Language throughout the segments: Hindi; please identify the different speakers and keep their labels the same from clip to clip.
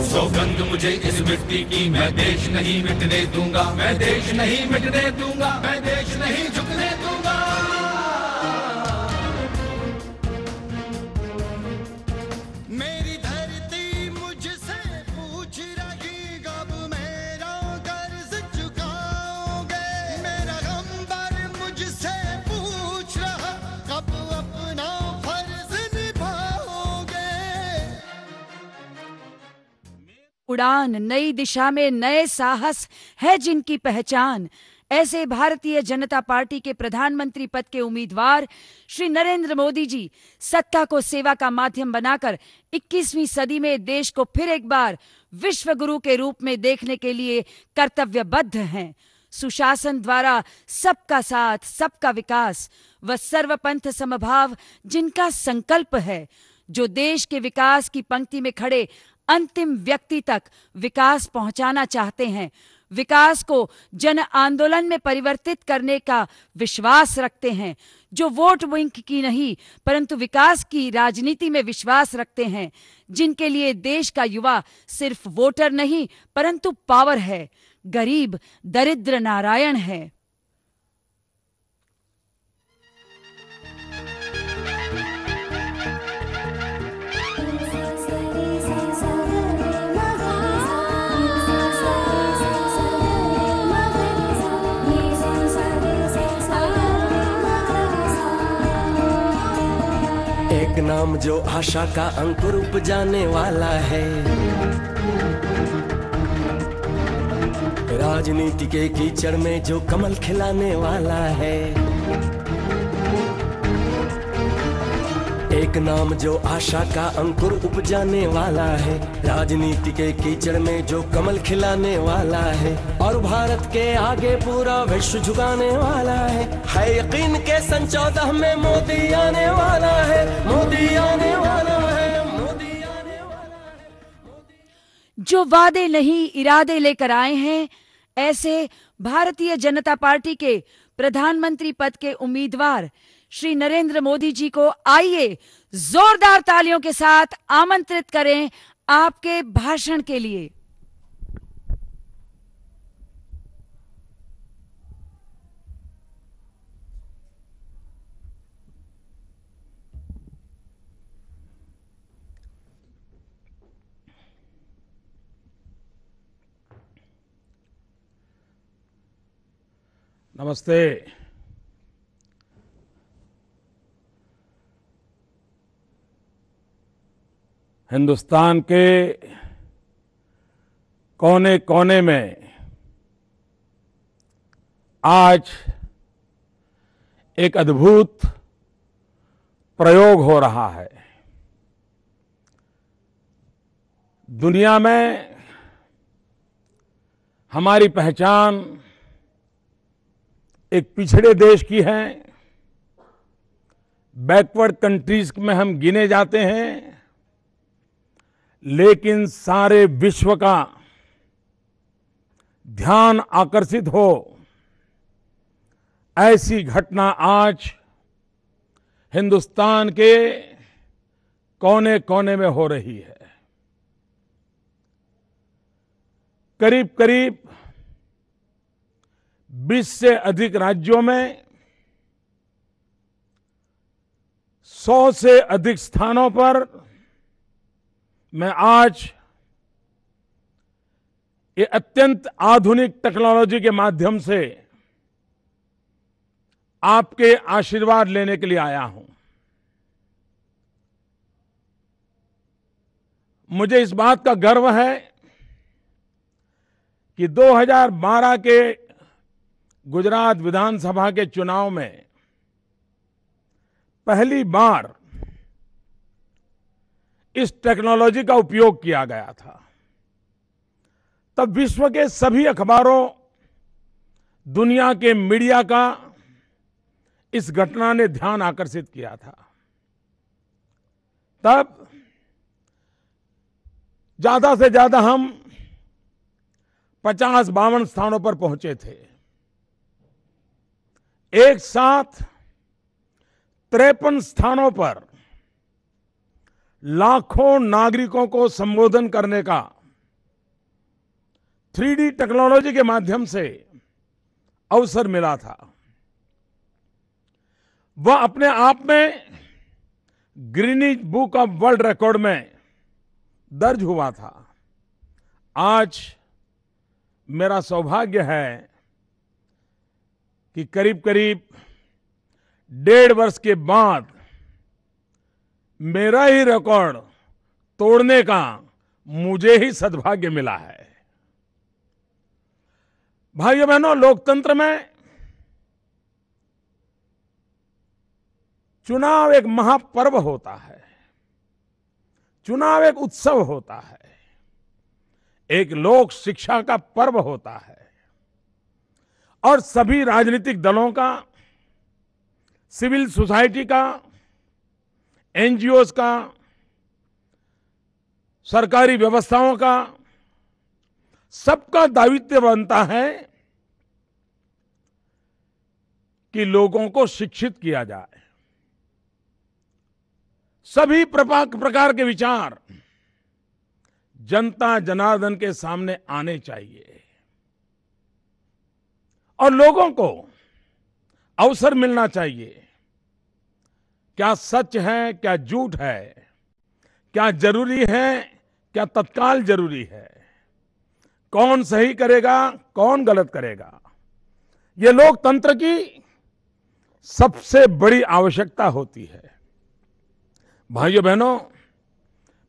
Speaker 1: सौगंध मुझे इस मिट्टी की, मैं देश नहीं मिटने दूंगा, मैं देश नहीं मिटने दूंगा, मैं देश नहीं झुकने दूंगा।
Speaker 2: मेरी धरती मुझसे पूछ रही कब मेरा कर्ज चुकाओगे, मेरा गंबर मुझसे पूछ रहा कब अपना फर्ज निभाओगे।
Speaker 3: उड़ान, नई दिशा में नए साहस है जिनकी पहचान, ऐसे भारतीय जनता पार्टी के प्रधानमंत्री पद के उम्मीदवार श्री नरेंद्र मोदी जी सत्ता को सेवा का माध्यम बनाकर 21वीं सदी में देश को फिर एक बार विश्व गुरु के रूप में देखने के लिए कर्तव्यबद्ध हैं। सुशासन द्वारा सबका साथ, सबका विकास व सर्वपंथ समभाव जिनका संकल्प है, जो देश के विकास की पंक्ति में खड़े अंतिम व्यक्ति तक विकास पहुंचाना चाहते हैं, विकास को जन आंदोलन में परिवर्तित करने का विश्वास रखते हैं, जो वोट बैंक की नहीं परंतु विकास की राजनीति में विश्वास रखते हैं, जिनके लिए देश का युवा सिर्फ वोटर नहीं परंतु पावर है, गरीब दरिद्र नारायण है।
Speaker 4: एक नाम जो आशा का अंकुर उपजाने वाला है, राजनीति के कीचड़ में जो कमल खिलाने वाला है। एक नाम जो आशा का अंकुर उपजाने वाला है, राजनीति के कीचड़ में जो कमल खिलाने वाला है, और भारत के आगे पूरा विश्व झुकाने वाला है यकीन के सन 14 में मोदी आने वाला है, मोदी आने वाला है, मोदी आने वाला है।
Speaker 3: जो वादे नहीं इरादे लेकर आए हैं, ऐसे भारतीय जनता पार्टी के प्रधानमंत्री पद के उम्मीदवार श्री नरेंद्र मोदी जी को आइए जोरदार तालियों के साथ आमंत्रित करें आपके भाषण के लिए।
Speaker 5: नमस्ते। हिंदुस्तान के कोने कोने में आज एक अद्भुत प्रयोग हो रहा है। दुनिया में हमारी पहचान एक पिछड़े देश की है, बैकवर्ड कंट्रीज में हम गिने जाते हैं, लेकिन सारे विश्व का ध्यान आकर्षित हो ऐसी घटना आज हिंदुस्तान के कोने कोने में हो रही है। करीब करीब 20 से अधिक राज्यों में 100 से अधिक स्थानों पर मैं आज ये अत्यंत आधुनिक टेक्नोलॉजी के माध्यम से आपके आशीर्वाद लेने के लिए आया हूं। मुझे इस बात का गर्व है कि 2012 के गुजरात विधानसभा के चुनाव में पहली बार इस टेक्नोलॉजी का उपयोग किया गया था। तब विश्व के सभी अखबारों, दुनिया के मीडिया का इस घटना ने ध्यान आकर्षित किया था। तब ज्यादा से ज्यादा हम 50-52 स्थानों पर पहुंचे थे। एक साथ 53 स्थानों पर लाखों नागरिकों को संबोधन करने का 3D टेक्नोलॉजी के माध्यम से अवसर मिला था, वह अपने आप में Guinness book of world record में दर्ज हुआ था। आज मेरा सौभाग्य है कि करीब करीब 1.5 वर्ष के बाद मेरा ही रिकॉर्ड तोड़ने का मुझे ही सद्भाग्य मिला है। भाइयों बहनों, लोकतंत्र में चुनाव एक महापर्व होता है, चुनाव एक उत्सव होता है, एक लोक शिक्षा का पर्व होता है और सभी राजनीतिक दलों का, सिविल सोसाइटी का, एनजीओज का, सरकारी व्यवस्थाओं का, सबका दायित्व बनता है कि लोगों को शिक्षित किया जाए। सभी प्रकार के विचार जनता जनार्दन के सामने आने चाहिए और लोगों को अवसर मिलना चाहिए। क्या सच है, क्या झूठ है, क्या जरूरी है, क्या तत्काल जरूरी है, कौन सही करेगा, कौन गलत करेगा, ये लोकतंत्र की सबसे बड़ी आवश्यकता होती है। भाइयों बहनों,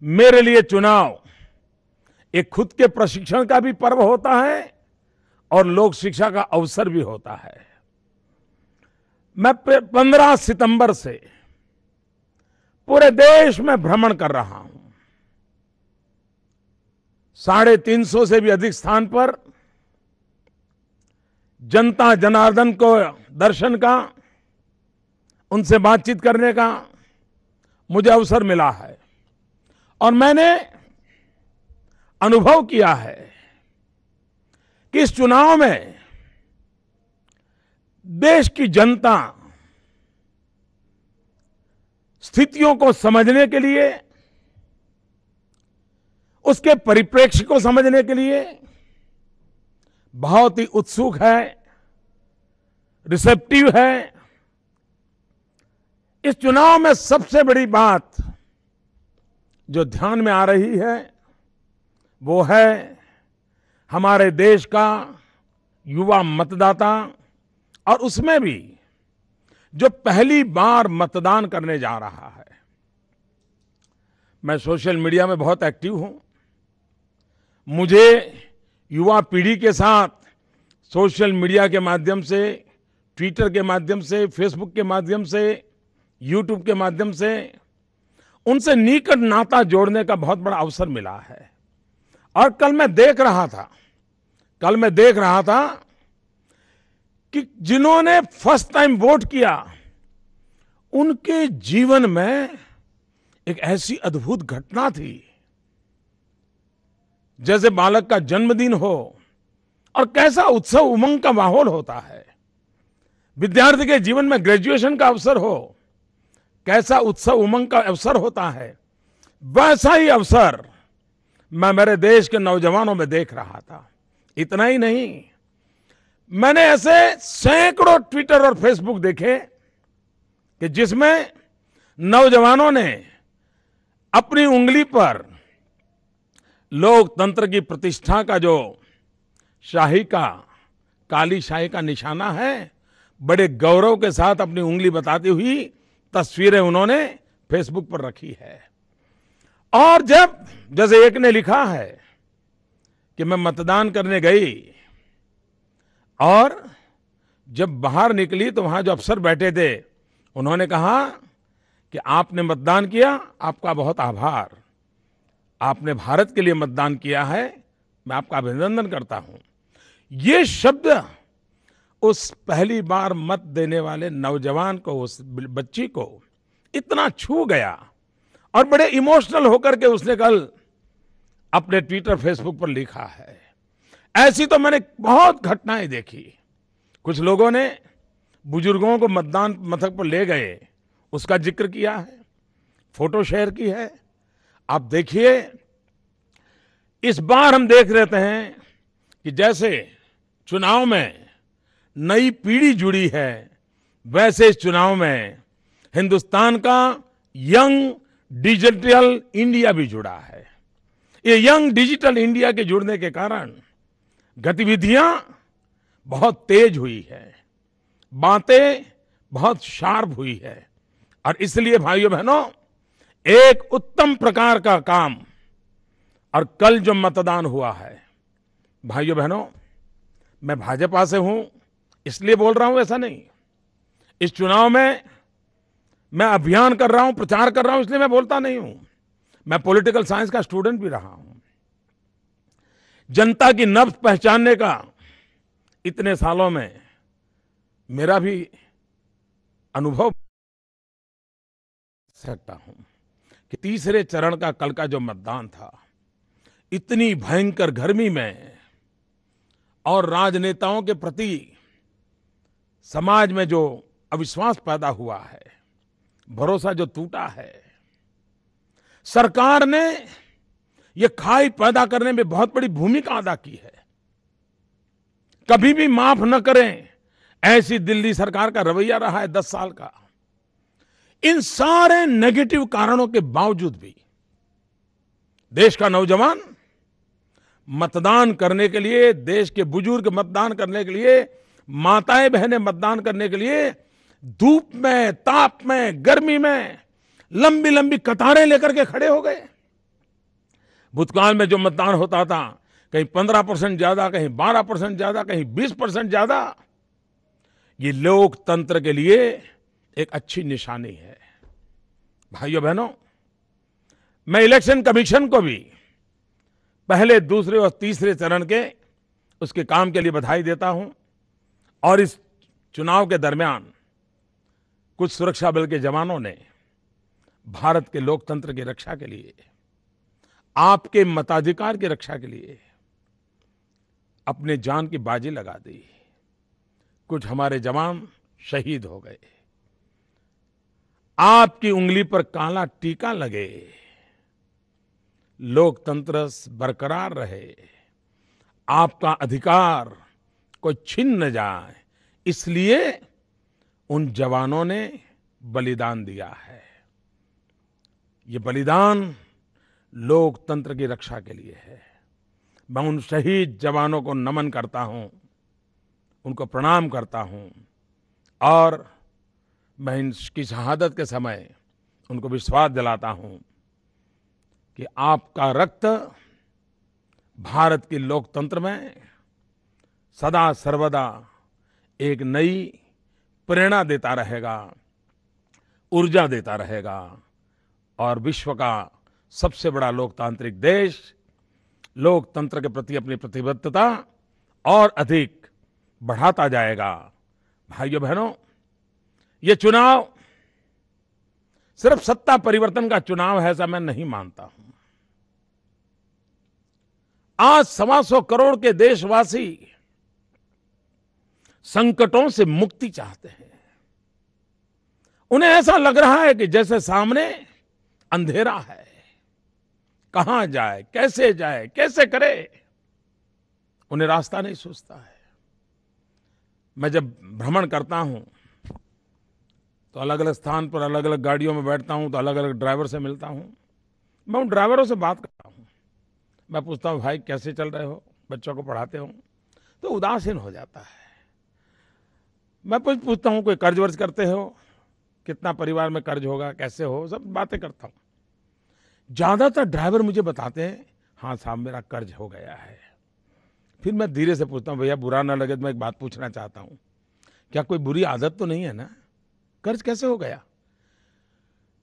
Speaker 5: मेरे लिए चुनाव एक खुद के प्रशिक्षण का भी पर्व होता है और लोक शिक्षा का अवसर भी होता है। मैं 15 सितंबर से पूरे देश में भ्रमण कर रहा हूं। 350 से भी अधिक स्थान पर जनता जनार्दन को दर्शन का, उनसे बातचीत करने का मुझे अवसर मिला है और मैंने अनुभव किया है कि इस चुनाव में देश की जनता स्थितियों को समझने के लिए, उसके परिप्रेक्ष्य को समझने के लिए बहुत ही उत्सुक है, रिसेप्टिव है। इस चुनाव में सबसे बड़ी बात जो ध्यान में आ रही है वो है हमारे देश का युवा मतदाता और उसमें भी जो पहली बार मतदान करने जा रहा है। मैं सोशल मीडिया में बहुत एक्टिव हूं। मुझे युवा पीढ़ी के साथ सोशल मीडिया के माध्यम से, ट्विटर के माध्यम से, फेसबुक के माध्यम से, यूट्यूब के माध्यम से उनसे निकट नाता जोड़ने का बहुत बड़ा अवसर मिला है। और कल मैं देख रहा था कि जिन्होंने फर्स्ट टाइम वोट किया उनके जीवन में एक ऐसी अद्भुत घटना थी जैसे बालक का जन्मदिन हो और कैसा उत्सव उमंग का माहौल होता है। विद्यार्थी के जीवन में ग्रेजुएशन का अवसर हो, कैसा उत्सव उमंग का अवसर होता है, वैसा ही अवसर मैं मेरे देश के नौजवानों में देख रहा था। इतना ही नहीं, मैंने ऐसे सैकड़ों ट्विटर और फेसबुक देखे कि जिसमें नौजवानों ने अपनी उंगली पर लोकतंत्र की प्रतिष्ठा का जो शाही का, काली शाही का निशाना है, बड़े गौरव के साथ अपनी उंगली बताती हुई तस्वीरें उन्होंने फेसबुक पर रखी है। और जब, जैसे एक ने लिखा है कि मैं मतदान करने गई और जब बाहर निकली तो वहां जो अफसर बैठे थे उन्होंने कहा कि आपने मतदान किया, आपका बहुत आभार, आपने भारत के लिए मतदान किया है, मैं आपका अभिनंदन करता हूं। ये शब्द उस पहली बार मत देने वाले नौजवान को, उस बच्ची को इतना छू गया और बड़े इमोशनल होकर के उसने कल अपने ट्विटर फेसबुक पर लिखा है। ऐसी तो मैंने बहुत घटनाएं देखी। कुछ लोगों ने बुजुर्गों को मतदान मथक पर ले गए, उसका जिक्र किया है, फोटो शेयर की है, आप देखिए, इस बार हम देख रहते हैं कि जैसे चुनाव में नई पीढ़ी जुड़ी है, वैसे इस चुनाव में हिंदुस्तान का यंग डिजिटल इंडिया भी जुड़ा है। ये यंग डिजिटल इंडिया के जुड़ने के कारण गतिविधियां बहुत तेज हुई है, बातें बहुत शार्प हुई है। और इसलिए भाइयों बहनों, एक उत्तम प्रकार का काम, और कल जो मतदान हुआ है, भाइयों बहनों, मैं भाजपा से हूं इसलिए बोल रहा हूं, ऐसा नहीं। इस चुनाव में मैं अभियान कर रहा हूं, प्रचार कर रहा हूं, इसलिए मैं बोलता नहीं हूं। मैं पॉलिटिकल साइंस का स्टूडेंट भी रहा हूं। जनता की नब्ज पहचानने का इतने सालों में मेरा भी अनुभव सकता हूं कि तीसरे चरण का कल का जो मतदान था, इतनी भयंकर गर्मी में और राजनेताओं के प्रति समाज में जो अविश्वास पैदा हुआ है, भरोसा जो टूटा है, सरकार ने ये खाई पैदा करने में बहुत बड़ी भूमिका अदा की है। कभी भी माफ न करें, ऐसी दिल्ली सरकार का रवैया रहा है 10 साल का। इन सारे नेगेटिव कारणों के बावजूद भी देश का नौजवान मतदान करने के लिए, देश के बुजुर्ग मतदान करने के लिए, माताएं बहनें मतदान करने के लिए धूप में, ताप में, गर्मी में लंबी लंबी कतारें लेकर के खड़े हो गए। भूतकाल में जो मतदान होता था, कहीं 15% ज्यादा, कहीं 12% ज्यादा, कहीं 20% ज्यादा, ये लोकतंत्र के लिए एक अच्छी निशानी है। भाइयों बहनों, मैं इलेक्शन कमीशन को भी पहले, दूसरे और तीसरे चरण के उसके काम के लिए बधाई देता हूं। और इस चुनाव के दरमियान कुछ सुरक्षा बल के जवानों ने भारत के लोकतंत्र की रक्षा के लिए, आपके मताधिकार की रक्षा के लिए अपने जान की बाजी लगा दी। कुछ हमारे जवान शहीद हो गए। आपकी उंगली पर काला टीका लगे, लोकतंत्र बरकरार रहे, आपका अधिकार कोई छीन न जाए, इसलिए उन जवानों ने बलिदान दिया है। ये बलिदान लोकतंत्र की रक्षा के लिए है। मैं उन शहीद जवानों को नमन करता हूं, उनको प्रणाम करता हूं, और मैं इनकी शहादत के समय उनको विश्वास दिलाता हूं कि आपका रक्त भारत के लोकतंत्र में सदा सर्वदा एक नई प्रेरणा देता रहेगा, ऊर्जा देता रहेगा, और विश्व का सबसे बड़ा लोकतांत्रिक देश लोकतंत्र के प्रति अपनी प्रतिबद्धता और अधिक बढ़ाता जाएगा। भाइयों बहनों, ये चुनाव सिर्फ सत्ता परिवर्तन का चुनाव है, ऐसा मैं नहीं मानता हूं। आज 125 करोड़ के देशवासी संकटों से मुक्ति चाहते हैं। उन्हें ऐसा लग रहा है कि जैसे सामने अंधेरा है, कहां जाए, कैसे करे, उन्हें रास्ता नहीं सूझता है। मैं जब भ्रमण करता हूं तो अलग अलग स्थान पर अलग अलग गाड़ियों में बैठता हूं, तो अलग अलग ड्राइवर से मिलता हूं। मैं उन ड्राइवरों से बात करता हूं, मैं पूछता हूं, भाई कैसे चल रहे हो, बच्चों को पढ़ाते हो? तो उदासीन हो जाता है। मैं पूछता हूं, कोई कर्ज वर्ज करते हो, कितना परिवार में कर्ज होगा, कैसे हो, सब बातें करता हूं। ज्यादातर ड्राइवर मुझे बताते हैं, हाँ साहब मेरा कर्ज हो गया है। फिर मैं धीरे से पूछता हूं, भैया बुरा ना लगे तो मैं एक बात पूछना चाहता हूं, क्या कोई बुरी आदत तो नहीं है ना, कर्ज कैसे हो गया?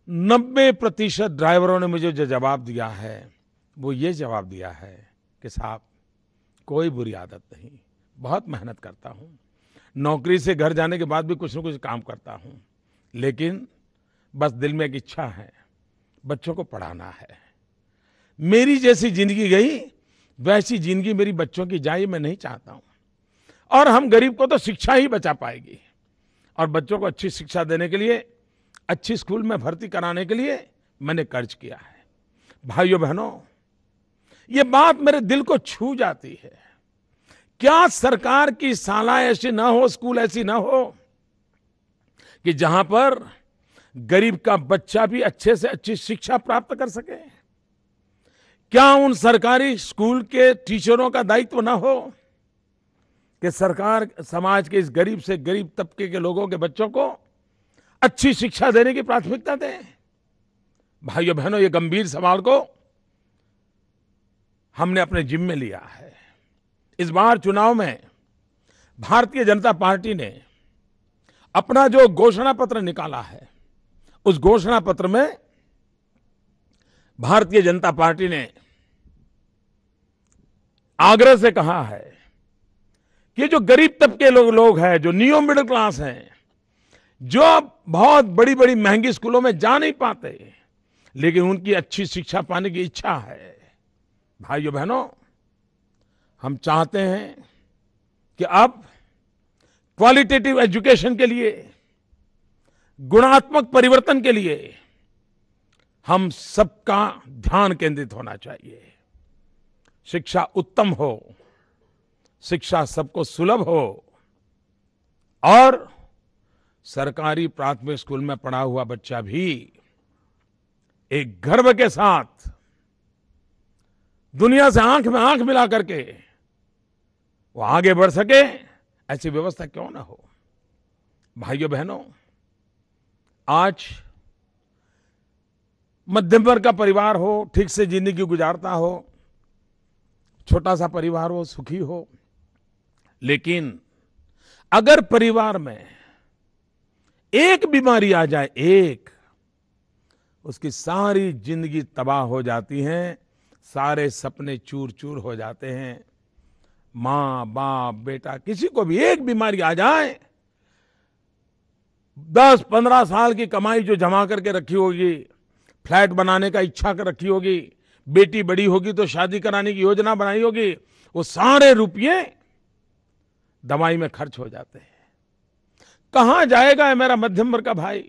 Speaker 5: 90% ड्राइवरों ने मुझे जो जवाब दिया है वो ये जवाब दिया है कि साहब कोई बुरी आदत नहीं, बहुत मेहनत करता हूं, नौकरी से घर जाने के बाद भी कुछ न कुछ काम करता हूं, लेकिन बस दिल में एक इच्छा है, बच्चों को पढ़ाना है। मेरी जैसी जिंदगी गई वैसी जिंदगी मेरी बच्चों की जाए, मैं नहीं चाहता हूं। और हम गरीब को तो शिक्षा ही बचा पाएगी, और बच्चों को अच्छी शिक्षा देने के लिए, अच्छी स्कूल में भर्ती कराने के लिए मैंने कर्ज किया है। भाइयों बहनों, ये बात मेरे दिल को छू जाती है। क्या सरकार की शाला ऐसी ना हो, स्कूल ऐसी ना हो कि जहां पर गरीब का बच्चा भी अच्छे से अच्छी शिक्षा प्राप्त कर सके? क्या उन सरकारी स्कूल के टीचरों का दायित्व ना हो कि सरकार समाज के इस गरीब से गरीब तबके के लोगों के बच्चों को अच्छी शिक्षा देने की प्राथमिकता दें? भाइयों बहनों, ये गंभीर सवाल को हमने अपने जिम्मे लिया है। इस बार चुनाव में भारतीय जनता पार्टी ने अपना जो घोषणा पत्र निकाला है, उस घोषणा पत्र में भारतीय जनता पार्टी ने आग्रह से कहा है कि जो गरीब तबके लोग हैं, जो नियो मिडिल क्लास हैं, जो बहुत बड़ी बड़ी महंगी स्कूलों में जा नहीं पाते, लेकिन उनकी अच्छी शिक्षा पाने की इच्छा है। भाइयों बहनों, हम चाहते हैं कि अब क्वालिटेटिव एजुकेशन के लिए, गुणात्मक परिवर्तन के लिए हम सबका ध्यान केंद्रित होना चाहिए। शिक्षा उत्तम हो, शिक्षा सबको सुलभ हो और सरकारी प्राथमिक स्कूल में पढ़ा हुआ बच्चा भी एक गर्व के साथ दुनिया से आंख में आंख मिला करके वो आगे बढ़ सके, ऐसी व्यवस्था क्यों ना हो? भाइयों बहनों, आज मध्यम वर्ग का परिवार हो, ठीक से जिंदगी गुजारता हो, छोटा सा परिवार हो, सुखी हो, लेकिन अगर परिवार में एक बीमारी आ जाए, एक, उसकी सारी जिंदगी तबाह हो जाती है, सारे सपने चूर चूर हो जाते हैं। माँ बाप बेटा किसी को भी एक बीमारी आ जाए, 10-15 साल की कमाई जो जमा करके रखी होगी, फ्लैट बनाने का इच्छा कर रखी होगी, बेटी बड़ी होगी तो शादी कराने की योजना बनाई होगी, वो सारे रुपये दवाई में खर्च हो जाते हैं। कहां जाएगा मेरा मध्यम वर्ग का भाई?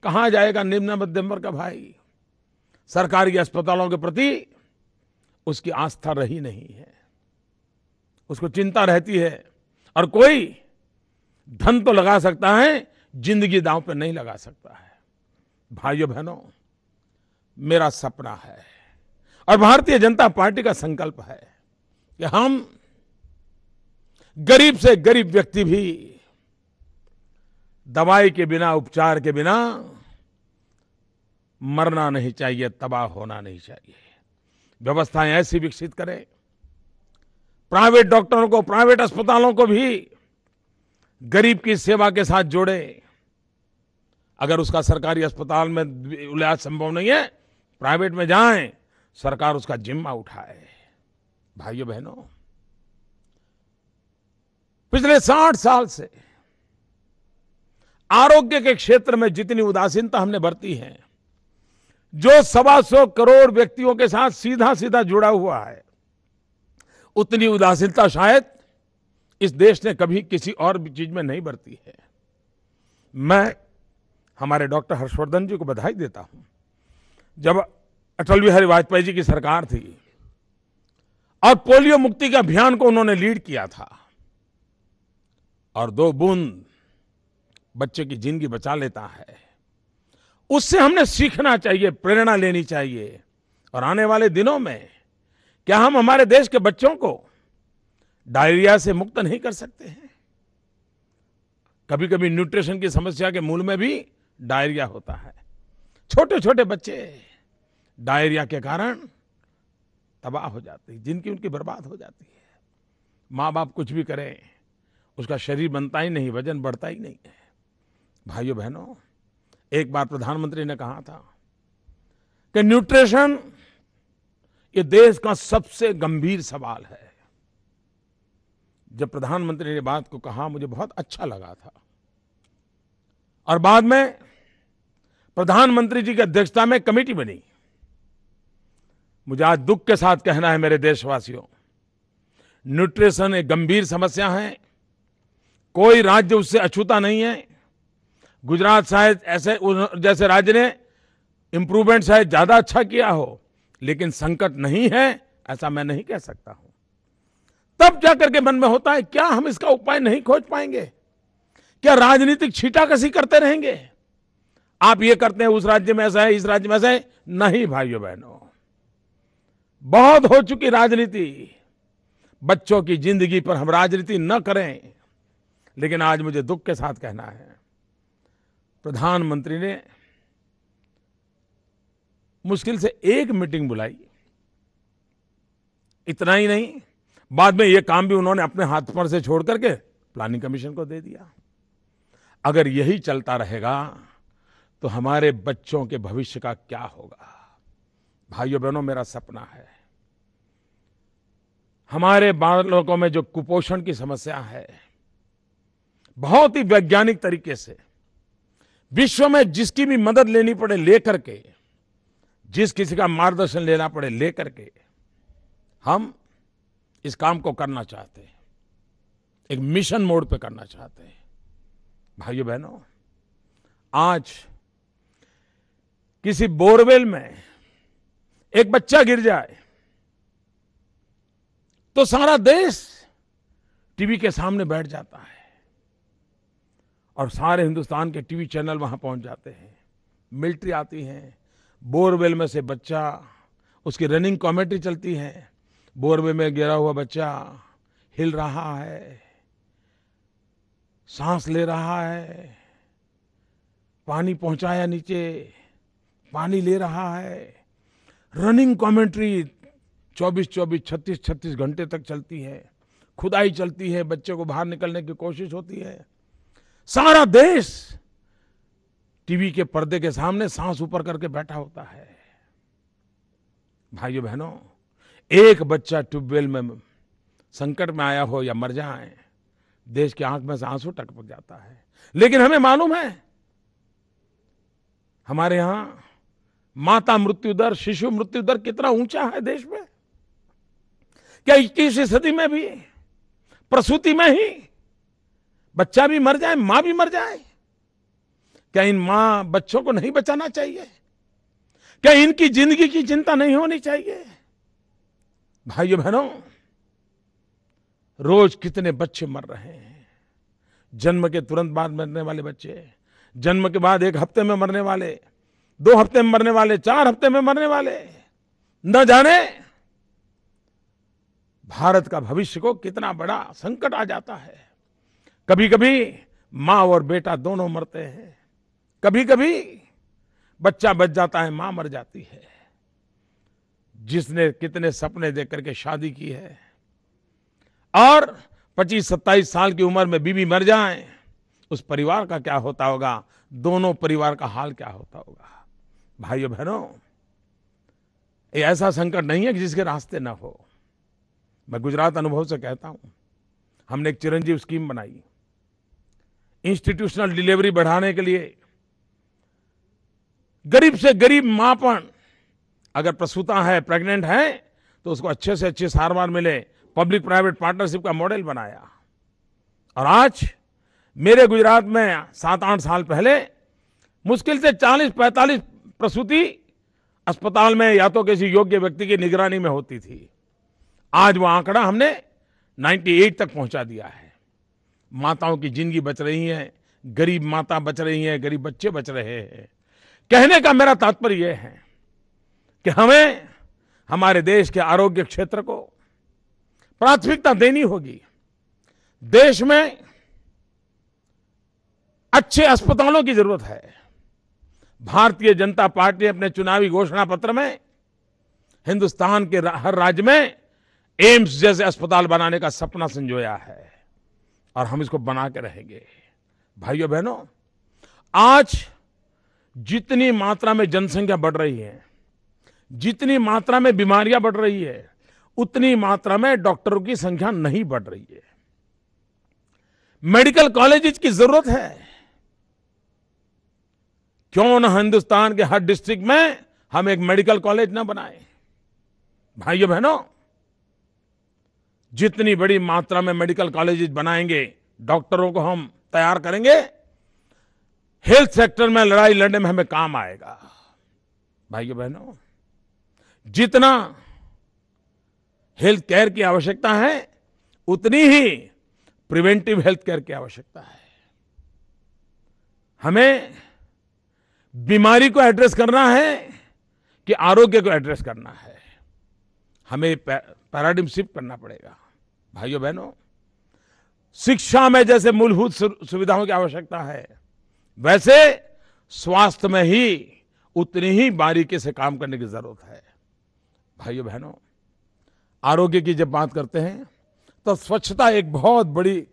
Speaker 5: कहां जाएगा निम्न मध्यम वर्ग का भाई? सरकारी अस्पतालों के प्रति उसकी आस्था रही नहीं है, उसको चिंता रहती है, और कोई धन तो लगा सकता है, जिंदगी दांव पे नहीं लगा सकता है। भाइयों बहनों, मेरा सपना है और भारतीय जनता पार्टी का संकल्प है कि हम गरीब से गरीब व्यक्ति भी दवाई के बिना, उपचार के बिना मरना नहीं चाहिए, तबाह होना नहीं चाहिए। व्यवस्थाएं ऐसी विकसित करें, प्राइवेट डॉक्टरों को, प्राइवेट अस्पतालों को भी गरीब की सेवा के साथ जोड़े। अगर उसका सरकारी अस्पताल में इलाज संभव नहीं है, प्राइवेट में जाएं, सरकार उसका जिम्मा उठाए। भाइयों बहनों, पिछले 60 साल से आरोग्य के क्षेत्र में जितनी उदासीनता हमने बरती है, जो 125 करोड़ व्यक्तियों के साथ सीधा सीधा जुड़ा हुआ है, उतनी उदासीनता शायद इस देश ने कभी किसी और चीज में नहीं बरती है। मैं हमारे डॉक्टर हर्षवर्धन जी को बधाई देता हूं। जब अटल बिहारी वाजपेयी जी की सरकार थी और पोलियो मुक्ति के अभियान को उन्होंने लीड किया था, और 2 बूंद बच्चे की जिंदगी बचा लेता है, उससे हमने सीखना चाहिए, प्रेरणा लेनी चाहिए। और आने वाले दिनों में क्या हम हमारे देश के बच्चों को डायरिया से मुक्त नहीं कर सकते हैं? कभी कभी न्यूट्रिशन की समस्या के मूल में भी डायरिया होता है। छोटे छोटे बच्चे डायरिया के कारण तबाह हो जाते हैं, जिनकी उनकी बर्बाद हो जाती है। माँ बाप कुछ भी करें, उसका शरीर बनता ही नहीं, वजन बढ़ता ही नहीं है। भाइयों बहनों, एक बार प्रधानमंत्री ने कहा था कि न्यूट्रिशन ये देश का सबसे गंभीर सवाल है। जब प्रधानमंत्री ने बात को कहा, मुझे बहुत अच्छा लगा था। और बाद में प्रधानमंत्री जी की अध्यक्षता में कमेटी बनी। मुझे आज दुख के साथ कहना है मेरे देशवासियों, न्यूट्रिशन एक गंभीर समस्या है, कोई राज्य उससे अछूता नहीं है। गुजरात शायद ऐसे जैसे राज्य ने इंप्रूवमेंट शायद ज्यादा अच्छा किया हो, लेकिन संकट नहीं है ऐसा मैं नहीं कह सकता हूं। तब जाकर के मन में होता है क्या हम इसका उपाय नहीं खोज पाएंगे? क्या राजनीतिक छींटाकशी करते रहेंगे? आप ये करते हैं, उस राज्य में ऐसा है, इस राज्य में ऐसा है। नहीं भाइयों बहनों, बहुत हो चुकी राजनीति। बच्चों की जिंदगी पर हम राजनीति न करें। लेकिन आज मुझे दुख के साथ कहना है, प्रधानमंत्री ने मुश्किल से एक मीटिंग बुलाई, इतना ही नहीं, बाद में ये काम भी उन्होंने अपने हाथ पर से छोड़ करके प्लानिंग कमीशन को दे दिया। अगर यही चलता रहेगा तो हमारे बच्चों के भविष्य का क्या होगा? भाइयों बहनों, मेरा सपना है हमारे बालकों में जो कुपोषण की समस्या है, बहुत ही वैज्ञानिक तरीके से विश्व में जिसकी भी मदद लेनी पड़े लेकर के, जिस किसी का मार्गदर्शन लेना पड़े लेकर के, हम इस काम को करना चाहते हैं। एक मिशन मोड पे करना चाहते हैं। भाइयों बहनों, आज किसी बोरवेल में एक बच्चा गिर जाए तो सारा देश टीवी के सामने बैठ जाता है और सारे हिंदुस्तान के टीवी चैनल वहां पहुंच जाते हैं। मिलिट्री आती है, बोरवेल में से बच्चा, उसकी रनिंग कमेंट्री चलती है। बोरवेल में गिरा हुआ बच्चा हिल रहा है, सांस ले रहा है, पानी पहुंचाया नीचे, पानी ले रहा है। रनिंग कमेंट्री 24-24, 36-36 घंटे तक चलती है। खुदाई चलती है, बच्चे को बाहर निकलने की कोशिश होती है। सारा देश टीवी के पर्दे के सामने सांस ऊपर करके बैठा होता है। भाइयों बहनों, एक बच्चा ट्यूबवेल में संकट में आया हो या मर जाए, देश की आंख में से आंसू टपक जाता है। लेकिन हमें मालूम है हमारे यहां माता मृत्यु दर, शिशु मृत्यु दर कितना ऊंचा है देश में। क्या 21वीं सदी में भी प्रसूति में ही बच्चा भी मर जाए, मां भी मर जाए? क्या इन मां बच्चों को नहीं बचाना चाहिए? क्या इनकी जिंदगी की चिंता नहीं होनी चाहिए? भाइयों बहनों, रोज कितने बच्चे मर रहे हैं। जन्म के तुरंत बाद मरने वाले बच्चे, जन्म के बाद 1 हफ्ते में मरने वाले, 2 हफ्ते में मरने वाले, 4 हफ्ते में मरने वाले। न जाने भारत का भविष्य को कितना बड़ा संकट आ जाता है। कभी कभी मां और बेटा दोनों मरते हैं, कभी कभी बच्चा बच जाता है, मां मर जाती है। जिसने कितने सपने देख करके शादी की है और 25-27 साल की उम्र में बीवी मर जाए, उस परिवार का क्या होता होगा? दोनों परिवार का हाल क्या होता होगा? भाइयों बहनों, ये ऐसा संकट नहीं है कि जिसके रास्ते ना हो। मैं गुजरात अनुभव से कहता हूं, हमने एक चिरंजीव स्कीम बनाई इंस्टीट्यूशनल डिलीवरी बढ़ाने के लिए। गरीब से गरीब मां पर अगर प्रसूता है, प्रेग्नेंट है, तो उसको अच्छे से अच्छी सारवार मिले। पब्लिक प्राइवेट पार्टनरशिप का मॉडल बनाया। और आज मेरे गुजरात में 7-8 साल पहले मुश्किल से 40-45 प्रसूति अस्पताल में या तो किसी योग्य व्यक्ति की निगरानी में होती थी। आज वो आंकड़ा हमने 98 तक पहुंचा दिया है। माताओं की जिंदगी बच रही है, गरीब माता बच रही है, गरीब बच्चे बच रहे हैं। कहने का मेरा तात्पर्य यह है कि हमें हमारे देश के आरोग्य क्षेत्र को प्राथमिकता देनी होगी। देश में अच्छे अस्पतालों की जरूरत है। भारतीय जनता पार्टी अपने चुनावी घोषणा पत्र में हिंदुस्तान के हर राज्य में एम्स जैसे अस्पताल बनाने का सपना संजोया है और हम इसको बना के रहेंगे। भाइयों बहनों, आज जितनी मात्रा में जनसंख्या बढ़ रही है, जितनी मात्रा में बीमारियां बढ़ रही है, उतनी मात्रा में डॉक्टरों की संख्या नहीं बढ़ रही है। मेडिकल कॉलेजेस की जरूरत है। क्यों न हिंदुस्तान के हर डिस्ट्रिक्ट में हम एक मेडिकल कॉलेज न बनाएं? भाइयों बहनों, जितनी बड़ी मात्रा में मेडिकल कॉलेजेस बनाएंगे, डॉक्टरों को हम तैयार करेंगे, हेल्थ सेक्टर में लड़ाई लड़ने में हमें काम आएगा। भाइयों बहनों, जितना हेल्थ केयर की आवश्यकता है उतनी ही प्रिवेंटिव हेल्थ केयर की आवश्यकता है। हमें बीमारी को एड्रेस करना है कि आरोग्य को एड्रेस करना है, हमें पैराडिम शिफ्ट करना पड़ेगा। भाइयों बहनों, शिक्षा में जैसे मूलभूत सुविधाओं की आवश्यकता है, वैसे स्वास्थ्य में ही उतनी ही बारीकी से काम करने की जरूरत है। भाइयों बहनों, आरोग्य की जब बात करते हैं तो स्वच्छता एक बहुत बड़ी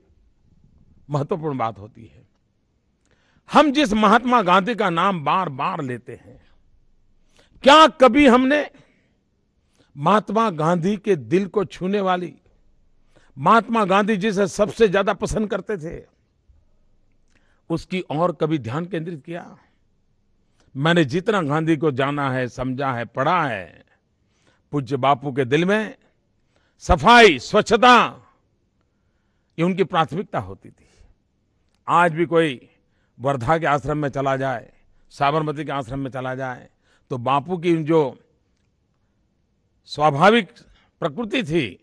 Speaker 5: महत्वपूर्ण बात होती है। हम जिस महात्मा गांधी का नाम बार बार लेते हैं, क्या कभी हमने महात्मा गांधी के दिल को छूने वाली, महात्मा गांधी जिसे सबसे ज्यादा पसंद करते थे, उसकी ओर कभी ध्यान केंद्रित किया? मैंने जितना गांधी को जाना है, समझा है, पढ़ा है, पूज्य बापू के दिल में सफाई, स्वच्छता ये उनकी प्राथमिकता होती थी। आज भी कोई वर्धा के आश्रम में चला जाए, साबरमती के आश्रम में चला जाए, तो बापू की जो स्वाभाविक प्रकृति थी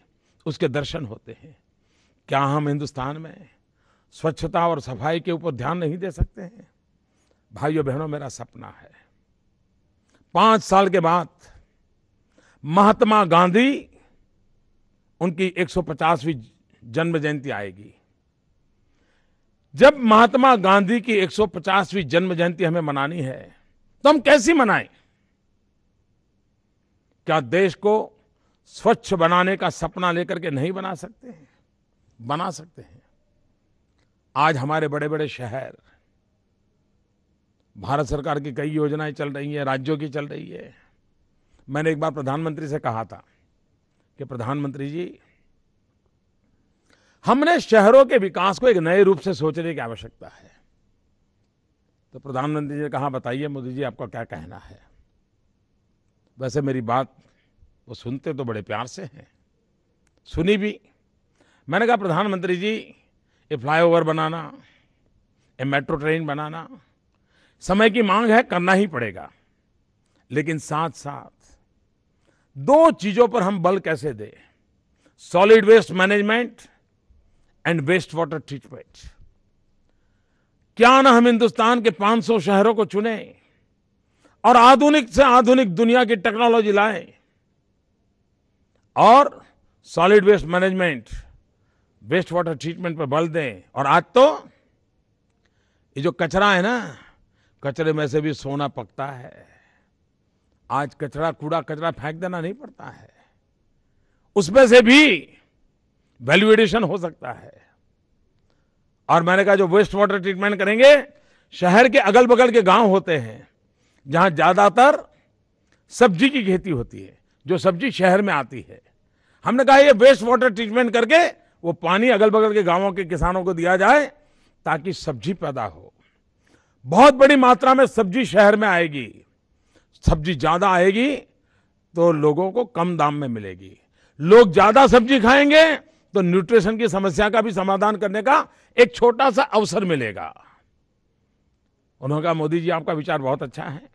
Speaker 5: उसके दर्शन होते हैं। क्या हम हिंदुस्तान में स्वच्छता और सफाई के ऊपर ध्यान नहीं दे सकते हैं? भाइयों बहनों, मेरा सपना है 5 साल के बाद महात्मा गांधी उनकी 150वीं जन्म जयंती आएगी। जब महात्मा गांधी की 150वीं जन्म जयंती हमें मनानी है तो हम कैसी मनाएं? क्या देश को स्वच्छ बनाने का सपना लेकर के नहीं बना सकते हैं? बना सकते हैं। आज हमारे बड़े बड़े शहर, भारत सरकार की कई योजनाएं चल रही हैं, राज्यों की चल रही है। मैंने एक बार प्रधानमंत्री से कहा था कि प्रधानमंत्री जी, हमने शहरों के विकास को एक नए रूप से सोचने की आवश्यकता है। तो प्रधानमंत्री जी ने कहा, बताइए मोदी जी, आपका क्या कहना है? वैसे मेरी बात वो सुनते तो बड़े प्यार से हैं, सुनी भी। मैंने कहा, प्रधानमंत्री जी, ये फ्लाईओवर बनाना, ये मेट्रो ट्रेन बनाना समय की मांग है, करना ही पड़ेगा, लेकिन साथ साथ 2 चीजों पर हम बल कैसे दें? Solid waste management and waste water treatment. क्या ना हम हिंदुस्तान के 500 शहरों को चुने और आधुनिक से आधुनिक दुनिया की टेक्नोलॉजी लाएं और solid waste management, waste water treatment पर बल दें। और आज तो ये जो कचरा है ना, कचरे में से भी सोना पकता है। आज कूड़ा कचरा फेंक देना नहीं पड़ता है, उसमें से भी वैल्यू एडिशन हो सकता है। और मैंने कहा, जो वेस्ट वाटर ट्रीटमेंट करेंगे, शहर के अगल बगल के गांव होते हैं जहां ज्यादातर सब्जी की खेती होती है, जो सब्जी शहर में आती है। हमने कहा, ये वेस्ट वाटर ट्रीटमेंट करके वो पानी अगल बगल के गांवों के किसानों को दिया जाए ताकि सब्जी पैदा हो। बहुत बड़ी मात्रा में सब्जी शहर में आएगी। सब्जी ज्यादा आएगी तो लोगों को कम दाम में मिलेगी। लोग ज्यादा सब्जी खाएंगे तो न्यूट्रिशन की समस्या का भी समाधान करने का एक छोटा सा अवसर मिलेगा। उन्होंने कहा, मोदी जी, आपका विचार बहुत अच्छा है,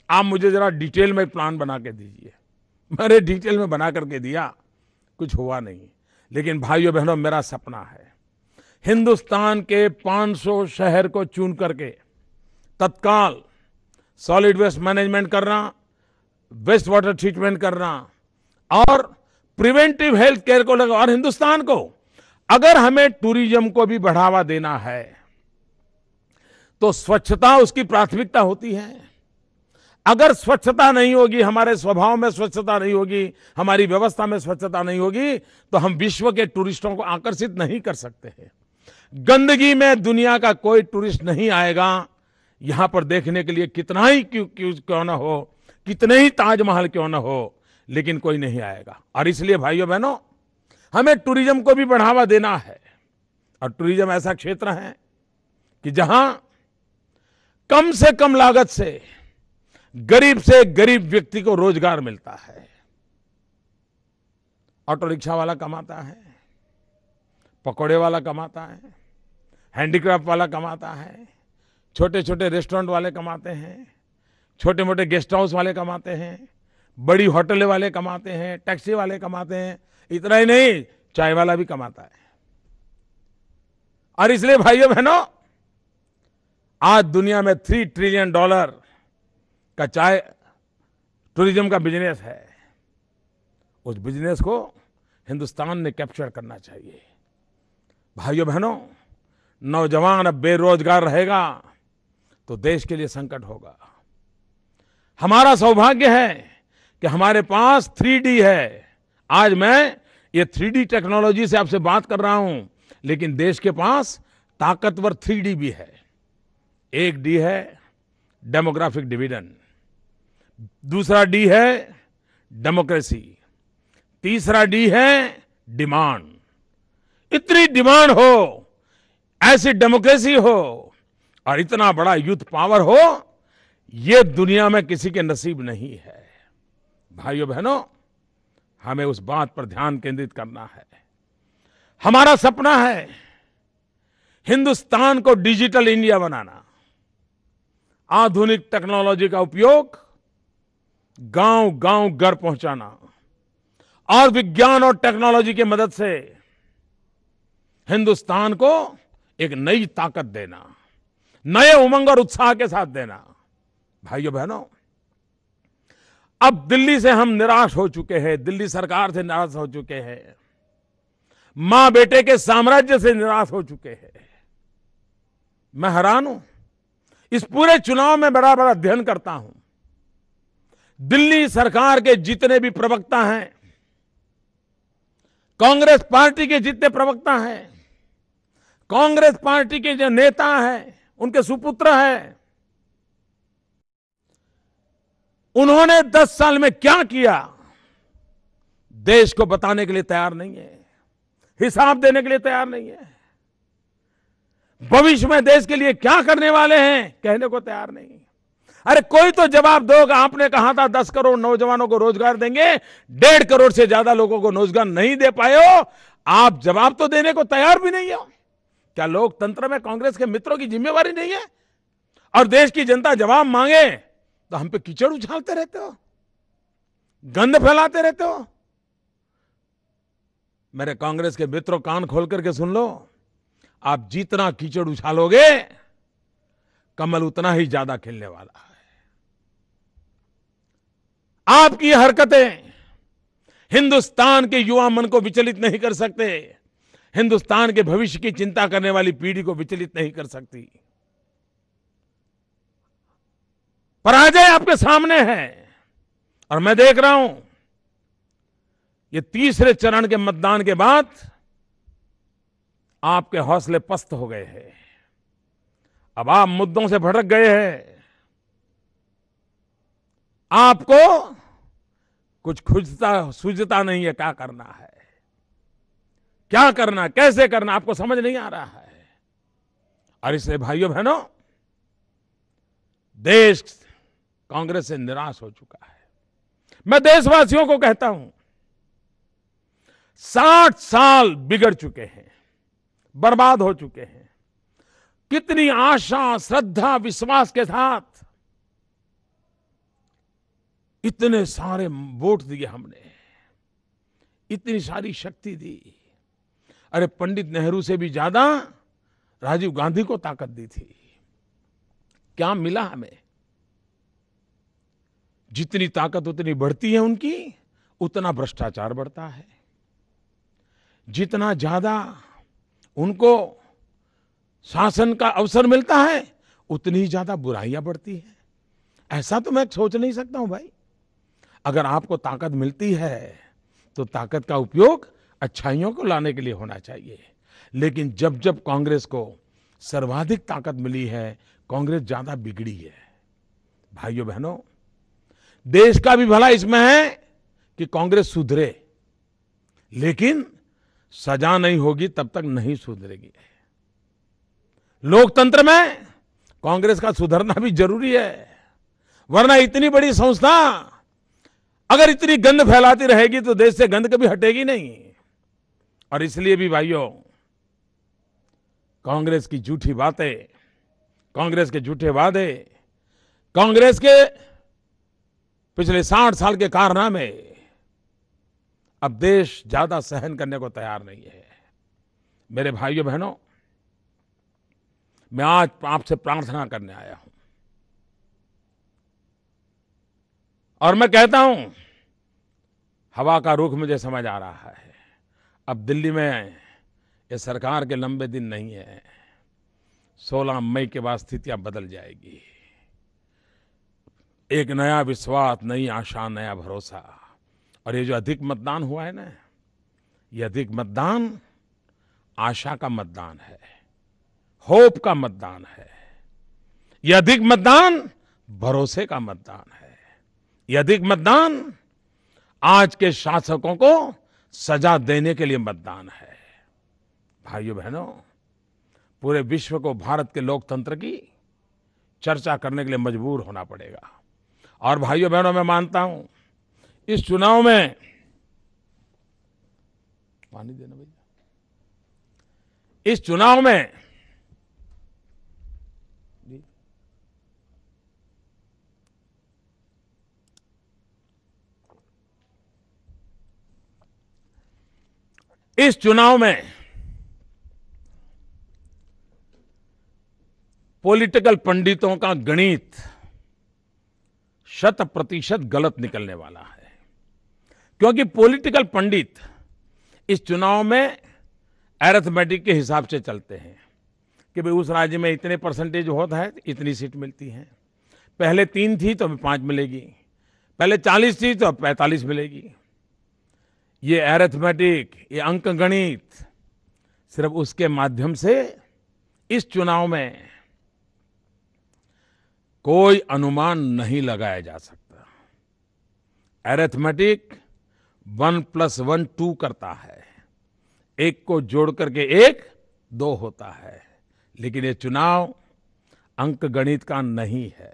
Speaker 5: आप मुझे जरा डिटेल में प्लान बना के दीजिए। मैंने डिटेल में बना करके दिया, कुछ हुआ नहीं। लेकिन भाइयों बहनों, मेरा सपना है हिंदुस्तान के 500 शहर को चुन करके तत्काल सॉलिड वेस्ट मैनेजमेंट करना, वेस्ट वाटर ट्रीटमेंट करना और प्रिवेंटिव हेल्थ केयर को लगा। और हिंदुस्तान को अगर हमें टूरिज्म को भी बढ़ावा देना है तो स्वच्छता उसकी प्राथमिकता होती है। अगर स्वच्छता नहीं होगी, हमारे स्वभाव में स्वच्छता नहीं होगी, हमारी व्यवस्था में स्वच्छता नहीं होगी, तो हम विश्व के टूरिस्टों को आकर्षित नहीं कर सकते हैं। गंदगी में दुनिया का कोई टूरिस्ट नहीं आएगा। यहां पर देखने के लिए कितना ही क्यों ना हो, कितने ही ताजमहल क्यों ना हो, लेकिन कोई नहीं आएगा। और इसलिए भाइयों बहनों, हमें टूरिज्म को भी बढ़ावा देना है। और टूरिज्म ऐसा क्षेत्र है कि जहां कम से कम लागत से गरीब व्यक्ति को रोजगार मिलता है। ऑटो रिक्शा वाला कमाता है, पकौड़े वाला कमाता है, हैंडीक्राफ्ट वाला कमाता है, छोटे छोटे रेस्टोरेंट वाले कमाते हैं, छोटे मोटे गेस्ट हाउस वाले कमाते हैं, बड़ी होटल वाले कमाते हैं, टैक्सी वाले कमाते हैं, इतना ही नहीं चाय वाला भी कमाता है। और इसलिए भाइयों बहनों, आज दुनिया में $3 ट्रिलियन का चाय टूरिज्म का बिजनेस है। उस बिजनेस को हिंदुस्तान ने कैप्चर करना चाहिए। भाइयों बहनों, नौजवान अब बेरोजगार रहेगा तो देश के लिए संकट होगा। हमारा सौभाग्य है कि हमारे पास 3D है। आज मैं ये 3D टेक्नोलॉजी से आपसे बात कर रहा हूं, लेकिन देश के पास ताकतवर 3D भी है। एक D है डेमोग्राफिक डिविडेंड, दूसरा D है डेमोक्रेसी, तीसरा D है डिमांड। इतनी डिमांड हो, ऐसी डेमोक्रेसी हो और इतना बड़ा यूथ पावर हो, ये दुनिया में किसी के नसीब नहीं है। भाइयों बहनों, हमें उस बात पर ध्यान केंद्रित करना है। हमारा सपना है हिंदुस्तान को डिजिटल इंडिया बनाना, आधुनिक टेक्नोलॉजी का उपयोग गांव गांव घर पहुंचाना और विज्ञान और टेक्नोलॉजी की मदद से हिंदुस्तान को एक नई ताकत देना, नए उमंग और उत्साह के साथ देना। भाइयों बहनों, अब दिल्ली से हम निराश हो चुके हैं, दिल्ली सरकार से निराश हो चुके हैं, मां बेटे के साम्राज्य से निराश हो चुके हैं। मैं हैरान हूं, इस पूरे चुनाव में बड़ा बड़ा अध्ययन करता हूं। दिल्ली सरकार के जितने भी प्रवक्ता हैं, कांग्रेस पार्टी के जितने प्रवक्ता हैं, कांग्रेस पार्टी के जो नेता हैं, उनके सुपुत्र हैं, उन्होंने 10 साल में क्या किया देश को बताने के लिए तैयार नहीं है, हिसाब देने के लिए तैयार नहीं है। भविष्य में देश के लिए क्या करने वाले हैं कहने को तैयार नहीं। अरे कोई तो जवाब दोगा। आपने कहा था 10 करोड़ नौजवानों को रोजगार देंगे, 1.5 करोड़ से ज्यादा लोगों को रोजगार नहीं दे पाए हो। आप जवाब तो देने को तैयार भी नहीं हो। क्या लोकतंत्र में कांग्रेस के मित्रों की जिम्मेवारी नहीं है? और देश की जनता जवाब मांगे तो हम पे कीचड़ उछालते रहते हो, गंद फैलाते रहते हो। मेरे कांग्रेस के मित्रों, कान खोल करके सुन लो, आप जितना कीचड़ उछालोगे कमल उतना ही ज्यादा खिलने वाला है। आपकी हरकतें हिंदुस्तान के युवा मन को विचलित नहीं कर सकते, हिंदुस्तान के भविष्य की चिंता करने वाली पीढ़ी को विचलित नहीं कर सकती। पराजय आपके सामने है और मैं देख रहा हूं ये तीसरे चरण के मतदान के बाद आपके हौसले पस्त हो गए हैं। अब आप मुद्दों से भटक गए हैं। आपको कुछ सूझता नहीं है क्या करना है, क्या करना, कैसे करना, आपको समझ नहीं आ रहा है। और इसलिए भाइयों बहनों, देश कांग्रेस से निराश हो चुका है। मैं देशवासियों को कहता हूं, 60 साल बिगड़ चुके हैं, बर्बाद हो चुके हैं। कितनी आशा, श्रद्धा, विश्वास के साथ इतने सारे वोट दिए हमने, इतनी सारी शक्ति दी। अरे पंडित नेहरू से भी ज्यादा राजीव गांधी को ताकत दी थी। क्या मिला हमें? जितनी ताकत उतनी बढ़ती है उनकी, उतना भ्रष्टाचार बढ़ता है। जितना ज्यादा उनको शासन का अवसर मिलता है, उतनी ही ज्यादा बुराइयां बढ़ती हैं। ऐसा तो मैं सोच नहीं सकता हूं भाई। अगर आपको ताकत मिलती है तो ताकत का उपयोग अच्छाइयों को लाने के लिए होना चाहिए। लेकिन जब जब कांग्रेस को सर्वाधिक ताकत मिली है, कांग्रेस ज्यादा बिगड़ी है। भाइयों बहनों, देश का भी भला इसमें है कि कांग्रेस सुधरे, लेकिन सजा नहीं होगी तब तक नहीं सुधरेगी। लोकतंत्र में कांग्रेस का सुधरना भी जरूरी है, वरना इतनी बड़ी संस्था अगर इतनी गंद फैलाती रहेगी तो देश से गंद कभी हटेगी नहीं। और इसलिए भी भाइयों, कांग्रेस की झूठी बातें, कांग्रेस के झूठे वादे, कांग्रेस के पिछले 60 साल के कारनामे अब देश ज्यादा सहन करने को तैयार नहीं है। मेरे भाइयों बहनों, मैं आज आपसे प्रार्थना करने आया हूं और मैं कहता हूं, हवा का रुख मुझे समझ आ रहा है। अब दिल्ली में ये सरकार के लंबे दिन नहीं है। 16 मई के बाद स्थितियां बदल जाएगी। एक नया विश्वास, नई आशा, नया भरोसा। और ये जो अधिक मतदान हुआ है ना, ये अधिक मतदान आशा का मतदान है, होप का मतदान है। ये अधिक मतदान भरोसे का मतदान है। ये अधिक मतदान आज के शासकों को सजा देने के लिए मतदान है। भाइयों बहनों, पूरे विश्व को भारत के लोकतंत्र की चर्चा करने के लिए मजबूर होना पड़ेगा। और भाइयों बहनों, मैं मानता हूं इस चुनाव में, पानी देना भैया, इस चुनाव में पॉलिटिकल पंडितों का गणित 100% गलत निकलने वाला है। क्योंकि पॉलिटिकल पंडित इस चुनाव में अरिथमेटिक के हिसाब से चलते हैं कि भाई उस राज्य में इतने परसेंटेज होता है, इतनी सीट मिलती है। पहले 3 थी तो अभी 5 मिलेगी, पहले 40 थी तो अब 45 मिलेगी। ये अरिथमेटिक, ये अंक गणित, सिर्फ उसके माध्यम से इस चुनाव में कोई अनुमान नहीं लगाया जा सकता। अरिथमेटिक 1 + 1 2 करता है, एक को जोड़ करके 1 2 होता है। लेकिन ये चुनाव अंक गणित का नहीं है,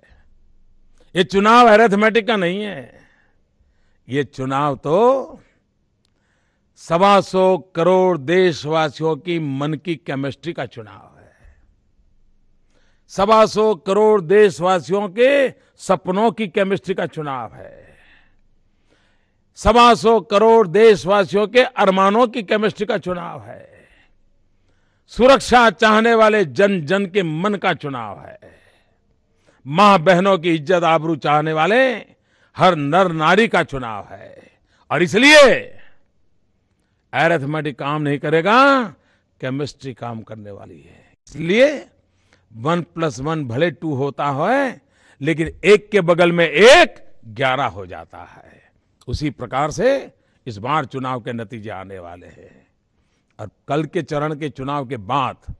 Speaker 5: ये चुनाव अरिथमेटिक का नहीं है। ये चुनाव तो 125 करोड़ देशवासियों की मन की केमिस्ट्री का चुनाव है। 125 करोड़ देशवासियों के सपनों की केमिस्ट्री का चुनाव है। 125 करोड़ देशवासियों के अरमानों की केमिस्ट्री का चुनाव है। सुरक्षा चाहने वाले जन जन के मन का चुनाव है। मां बहनों की इज्जत आबरू चाहने वाले हर नर नारी का चुनाव है। और इसलिए अरिथमेटिक काम नहीं करेगा, केमिस्ट्री काम करने वाली है। इसलिए 1 + 1 भले 2 होता है, लेकिन एक के बगल में 1 11 हो जाता है। उसी प्रकार से इस बार चुनाव के नतीजे आने वाले हैं। और कल के चरण के चुनाव के बाद,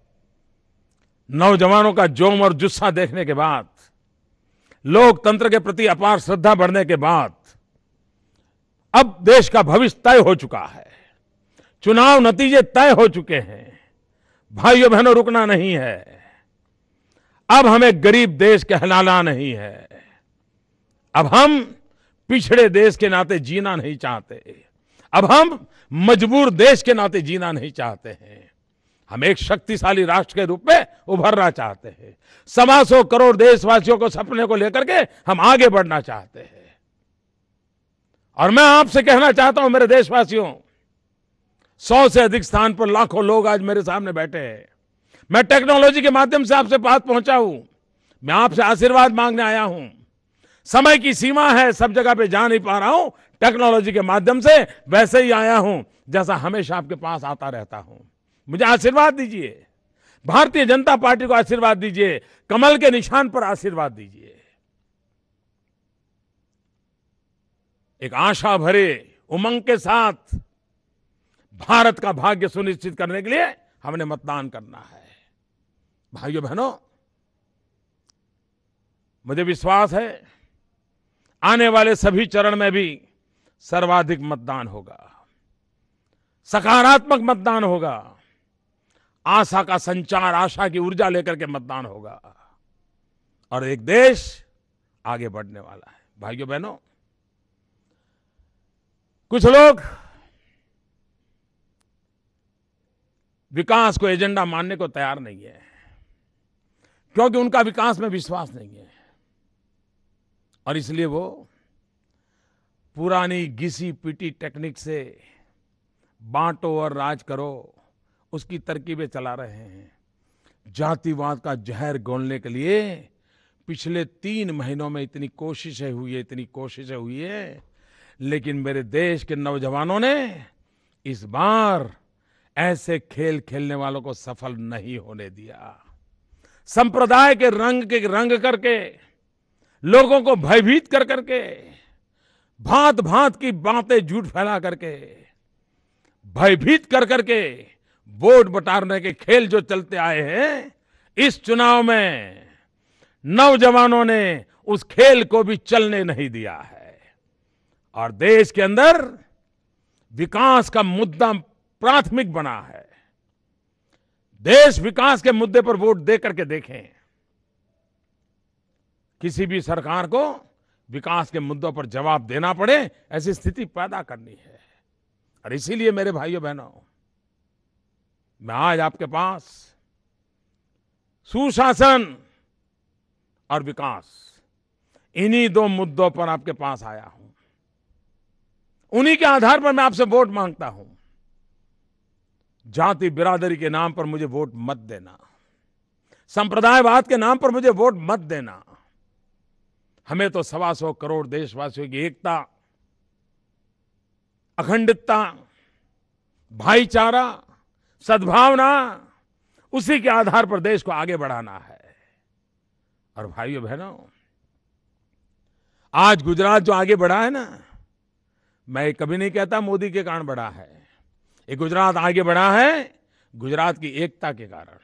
Speaker 5: नौजवानों का जोम और जुस्सा देखने के बाद, लोकतंत्र के प्रति अपार श्रद्धा बढ़ने के बाद, अब देश का भविष्य तय हो चुका है। चुनाव नतीजे तय हो चुके हैं। भाइयों बहनों, रुकना नहीं है। अब हमें गरीब देश कहलाना नहीं है। अब हम पिछड़े देश के नाते जीना नहीं चाहते। अब हम मजबूर देश के नाते जीना नहीं चाहते हैं। हम एक शक्तिशाली राष्ट्र के रूप में उभरना चाहते हैं। 125 करोड़ देशवासियों को सपने को लेकर के हम आगे बढ़ना चाहते हैं। और मैं आपसे कहना चाहता हूं, मेरे देशवासियों, 100 से अधिक स्थान पर लाखों लोग आज मेरे सामने बैठे हैं। मैं टेक्नोलॉजी के माध्यम से आपसे बात पहुंचा हूं। मैं आपसे आशीर्वाद मांगने आया हूं। समय की सीमा है, सब जगह पे जा नहीं पा रहा हूं। टेक्नोलॉजी के माध्यम से वैसे ही आया हूं जैसा हमेशा आपके पास आता रहता हूं। मुझे आशीर्वाद दीजिए, भारतीय जनता पार्टी को आशीर्वाद दीजिए, कमल के निशान पर आशीर्वाद दीजिए। एक आशा भरे उमंग के साथ भारत का भाग्य सुनिश्चित करने के लिए हमने मतदान करना है। भाइयों बहनों, मुझे विश्वास है आने वाले सभी चरण में भी सर्वाधिक मतदान होगा, सकारात्मक मतदान होगा, आशा का संचार, आशा की ऊर्जा लेकर के मतदान होगा और एक देश आगे बढ़ने वाला है। भाइयों बहनों, कुछ लोग विकास को एजेंडा मानने को तैयार नहीं है, क्योंकि उनका विकास में विश्वास नहीं है और इसलिए वो पुरानी घिसी पिटी टेक्निक से बांटो और राज करो, उसकी तरकीबें चला रहे हैं। जातिवाद का जहर घोलने के लिए पिछले 3 महीनों में इतनी कोशिशें हुई है, लेकिन मेरे देश के नौजवानों ने इस बार ऐसे खेल खेलने वालों को सफल नहीं होने दिया। संप्रदाय के रंग करके, लोगों को भयभीत कर करके, भांत भांत की बातें झूठ फैला करके, भयभीत कर करके वोट बटारने के खेल जो चलते आए हैं, इस चुनाव में नौजवानों ने उस खेल को भी चलने नहीं दिया है। और देश के अंदर विकास का मुद्दा प्राथमिक बना है। देश विकास के मुद्दे पर वोट दे करके देखें। किसी भी सरकार को विकास के मुद्दों पर जवाब देना पड़े, ऐसी स्थिति पैदा करनी है। और इसीलिए मेरे भाइयों बहनों, मैं आज आपके पास सुशासन और विकास, इन्हीं 2 मुद्दों पर आपके पास आया हूं। उन्हीं के आधार पर मैं आपसे वोट मांगता हूं। जाति बिरादरी के नाम पर मुझे वोट मत देना, संप्रदायवाद के नाम पर मुझे वोट मत देना। हमें तो 125 करोड़ देशवासियों की एकता, अखंडता, भाईचारा, सद्भावना, उसी के आधार पर देश को आगे बढ़ाना है। और भाइयों बहनों, आज गुजरात जो आगे बढ़ा है ना, मैं कभी नहीं कहता मोदी के कारण बढ़ा है। ये गुजरात आगे बढ़ा है गुजरात की एकता के कारण,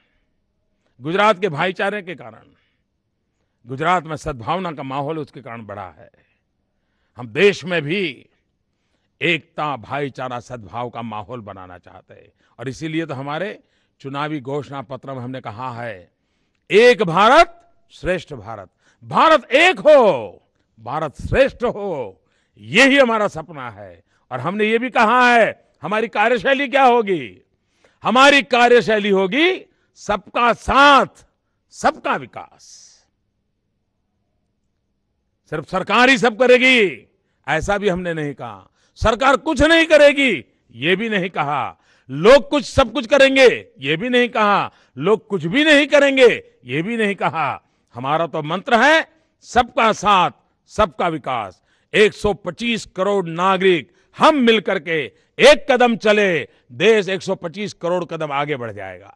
Speaker 5: गुजरात के भाईचारे के कारण, गुजरात में सद्भावना का माहौल उसके कारण बढ़ा है। हम देश में भी एकता, भाईचारा, सद्भाव का माहौल बनाना चाहते हैं। और इसीलिए तो हमारे चुनावी घोषणा पत्र में हमने कहा है, एक भारत श्रेष्ठ भारत, भारत एक हो, भारत श्रेष्ठ हो, यही हमारा सपना है। और हमने ये भी कहा है, हमारी कार्यशैली क्या होगी? हमारी कार्यशैली होगी सबका साथ, सबका विकास। सिर्फ सरकार ही सब करेगी ऐसा भी हमने नहीं कहा, सरकार कुछ नहीं करेगी ये भी नहीं कहा, लोग कुछ सब कुछ करेंगे ये भी नहीं कहा, लोग कुछ भी नहीं करेंगे ये भी नहीं कहा। हमारा तो मंत्र है सबका साथ, सबका विकास। 125 करोड़ नागरिक हम मिलकर के एक कदम चले, देश 125 करोड़ कदम आगे बढ़ जाएगा।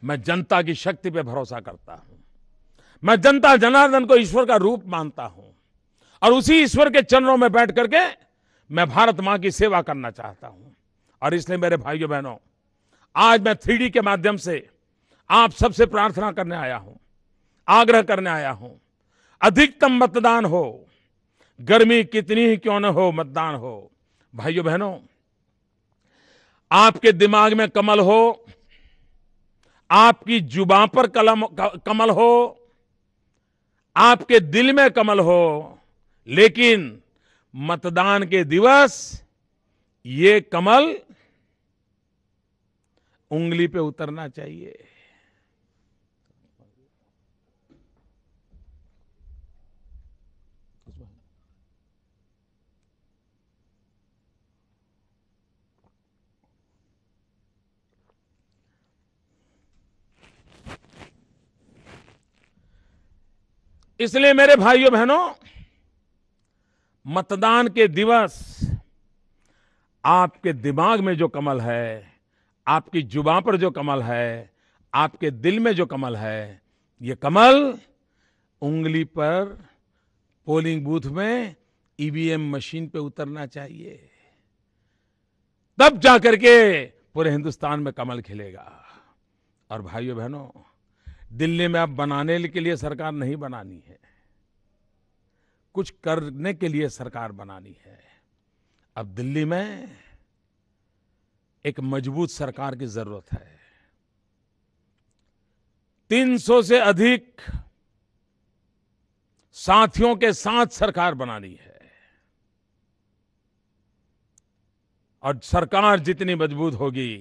Speaker 5: मैं जनता की शक्ति पे भरोसा करता हूं। मैं जनता जनार्दन को ईश्वर का रूप मानता हूं और उसी ईश्वर के चरणों में बैठ करके मैं भारत मां की सेवा करना चाहता हूं। और इसलिए मेरे भाइयों बहनों, आज मैं 3D के माध्यम से आप सबसे प्रार्थना करने आया हूं, आग्रह करने आया हूं, अधिकतम मतदान हो, गर्मी कितनी ही क्यों न हो, मतदान हो। भाइयों बहनों, आपके दिमाग में कमल हो, आपकी जुबान पर कमल हो, आपके दिल में कमल हो, लेकिन मतदान के दिवस ये कमल उंगली पे उतरना चाहिए। इसलिए मेरे भाइयों बहनों, मतदान के दिवस आपके दिमाग में जो कमल है, आपकी जुबान पर जो कमल है, आपके दिल में जो कमल है, ये कमल उंगली पर पोलिंग बूथ में ईवीएम मशीन पे उतरना चाहिए। तब जाकर के पूरे हिंदुस्तान में कमल खिलेगा। और भाइयों बहनों, दिल्ली में अब बनाने के लिए सरकार नहीं बनानी है, कुछ करने के लिए सरकार बनानी है। अब दिल्ली में एक मजबूत सरकार की जरूरत है। 300 से अधिक साथियों के साथ सरकार बनानी है। और सरकार जितनी मजबूत होगी,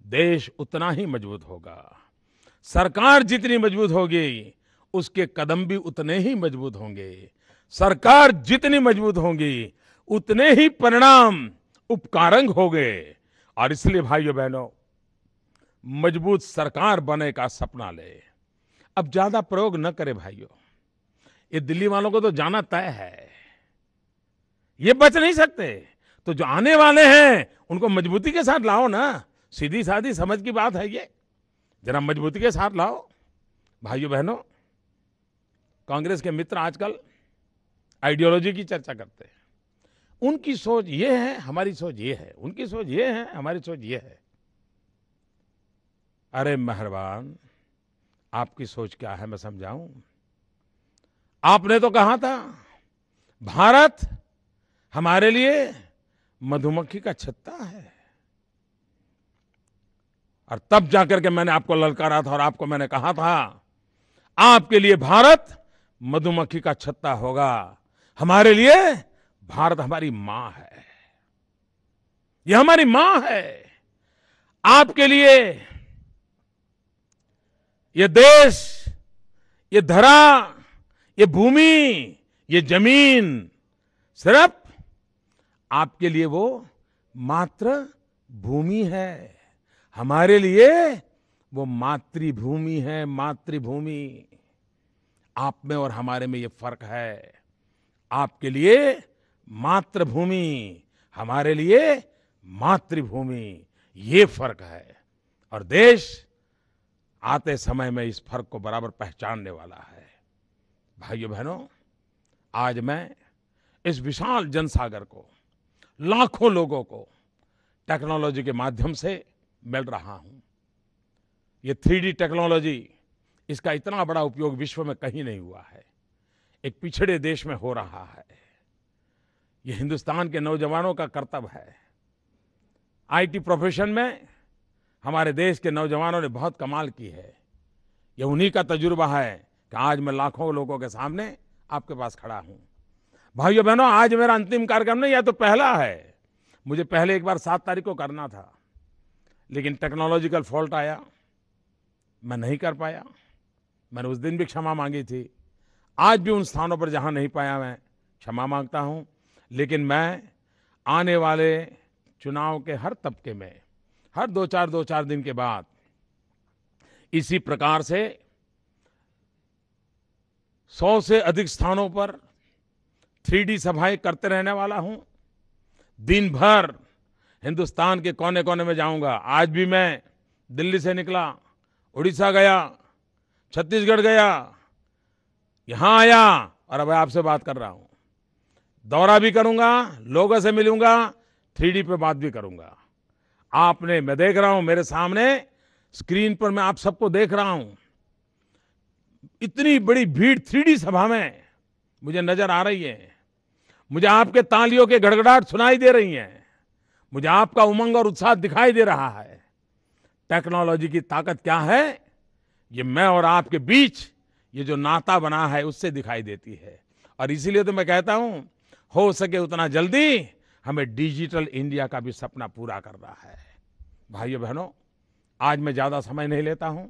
Speaker 5: देश उतना ही मजबूत होगा। सरकार जितनी मजबूत होगी, उसके कदम भी उतने ही मजबूत होंगे। सरकार जितनी मजबूत होंगी उतने ही परिणाम उपकारक होंगे। और इसलिए भाइयों बहनों, मजबूत सरकार बने का सपना ले। अब ज्यादा प्रयोग न करे भाइयों, ये दिल्ली वालों को तो जाना तय है, ये बच नहीं सकते। तो जो आने वाले हैं उनको मजबूती के साथ लाओ ना, सीधी सादी समझ की बात है ये, जरा मजबूती के साथ लाओ। भाइयों बहनों, कांग्रेस के मित्र आजकल आइडियोलॉजी की चर्चा करते हैं। उनकी सोच ये है, हमारी सोच ये है, उनकी सोच ये है, हमारी सोच ये है। अरे मेहरबान, आपकी सोच क्या है मैं समझाऊं। आपने तो कहा था भारत हमारे लिए मधुमक्खी का छत्ता है, और तब जाकर के मैंने आपको ललकारा था और आपको मैंने कहा था आपके लिए भारत मधुमक्खी का छत्ता होगा, हमारे लिए भारत हमारी मां है, ये हमारी मां है। आपके लिए ये देश, ये धरा, ये भूमि, ये जमीन सिर्फ आपके लिए वो मात्र भूमि है, हमारे लिए वो मातृभूमि है, मातृभूमि। आप में और हमारे में ये फर्क है। आपके लिए मातृभूमि, हमारे लिए मातृभूमि, ये फर्क है। और देश आते समय में इस फर्क को बराबर पहचानने वाला है। भाइयों बहनों, आज मैं इस विशाल जनसागर को, लाखों लोगों को टेक्नोलॉजी के माध्यम से मिल रहा हूं। ये 3D टेक्नोलॉजी, इसका इतना बड़ा उपयोग विश्व में कहीं नहीं हुआ है, एक पिछड़े देश में हो रहा है। ये हिंदुस्तान के नौजवानों का कर्तव्य है। आईटी प्रोफेशन में हमारे देश के नौजवानों ने बहुत कमाल की है। ये उन्हीं का तजुर्बा है कि आज मैं लाखों लोगों के सामने आपके पास खड़ा हूं। भाइयों बहनों, आज मेरा अंतिम कार्यक्रम नहीं, यह तो पहला है। मुझे पहले एक बार 7 तारीख को करना था, लेकिन टेक्नोलॉजिकल फॉल्ट आया, मैं नहीं कर पाया। मैंने उस दिन भी क्षमा मांगी थी, आज भी उन स्थानों पर जहां नहीं पाया मैं क्षमा मांगता हूं। लेकिन मैं आने वाले चुनाव के हर तबके में, हर 2-4 दिन के बाद इसी प्रकार से 100 से अधिक स्थानों पर 3D सभाएं करते रहने वाला हूं। दिन भर हिंदुस्तान के कोने कोने में जाऊंगा। आज भी मैं दिल्ली से निकला, उड़ीसा गया, छत्तीसगढ़ गया, यहां आया और अब आपसे बात कर रहा हूं। दौरा भी करूंगा, लोगों से मिलूंगा, 3D पे बात भी करूंगा। आपने, मैं देख रहा हूं मेरे सामने स्क्रीन पर, मैं आप सबको देख रहा हूं। इतनी बड़ी भीड़ 3D सभा में मुझे नजर आ रही है। मुझे आपके तालियों के गड़गड़ाहट सुनाई दे रही हैं। मुझे आपका उमंग और उत्साह दिखाई दे रहा है। टेक्नोलॉजी की ताकत क्या है, ये मैं और आपके बीच ये जो नाता बना है उससे दिखाई देती है। और इसीलिए तो मैं कहता हूं, हो सके उतना जल्दी हमें डिजिटल इंडिया का भी सपना पूरा करना है। भाइयों बहनों, आज मैं ज्यादा समय नहीं लेता हूं।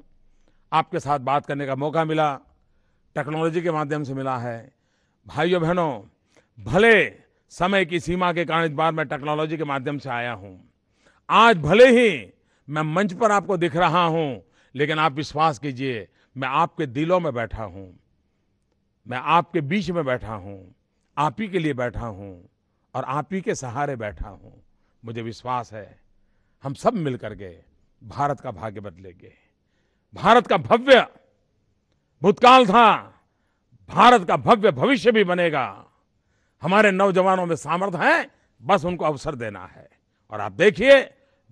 Speaker 5: आपके साथ बात करने का मौका मिला, टेक्नोलॉजी के माध्यम से मिला है। भाइयों बहनों, भले समय की सीमा के कारण इस बार मैं टेक्नोलॉजी के माध्यम से आया हूं। आज भले ही मैं मंच पर आपको दिख रहा हूं, लेकिन आप विश्वास कीजिए, मैं आपके दिलों में बैठा हूं, मैं आपके बीच में बैठा हूं, आप ही के लिए बैठा हूं और आप ही के सहारे बैठा हूं। मुझे विश्वास है हम सब मिलकर के भारत का भाग्य बदलेंगे। भारत का भव्य भूतकाल था, भारत का भव्य भविष्य भी बनेगा। हमारे नौजवानों में सामर्थ्य है, बस उनको अवसर देना है। और आप देखिए,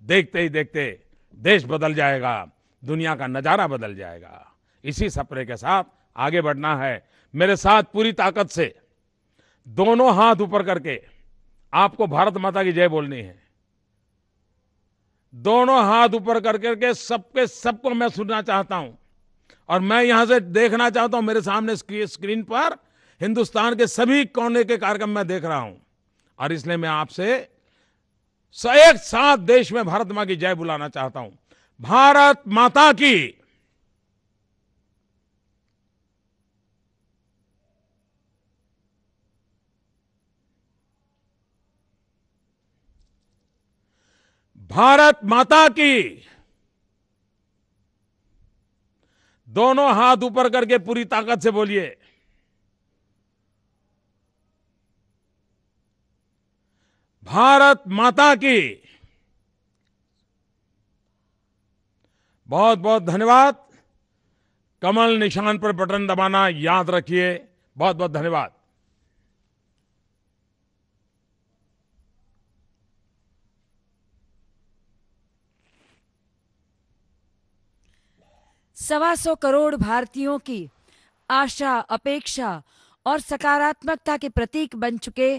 Speaker 5: देखते ही देखते देश बदल जाएगा, दुनिया का नजारा बदल जाएगा। इसी सपने के साथ आगे बढ़ना है। मेरे साथ पूरी ताकत से दोनों हाथ ऊपर करके आपको भारत माता की जय बोलनी है। दोनों हाथ ऊपर करके सबको मैं सुनना चाहता हूं। और मैं यहां से देखना चाहता हूं, मेरे सामने स्क्रीन पर हिंदुस्तान के सभी कोने के कार्यक्रम मैं देख रहा हूं। और इसलिए मैं आपसे एक साथ देश में भारत मां की जय बुलाना चाहता हूं। भारत माता की। भारत माता की। दोनों हाथ ऊपर करके पूरी ताकत से बोलिए। भारत माता की। बहुत बहुत धन्यवाद। कमल निशान पर बटन दबाना याद रखिए। बहुत बहुत धन्यवाद।
Speaker 3: सवा सौ करोड़ भारतीयों की आशा, अपेक्षा और सकारात्मकता के प्रतीक बन चुके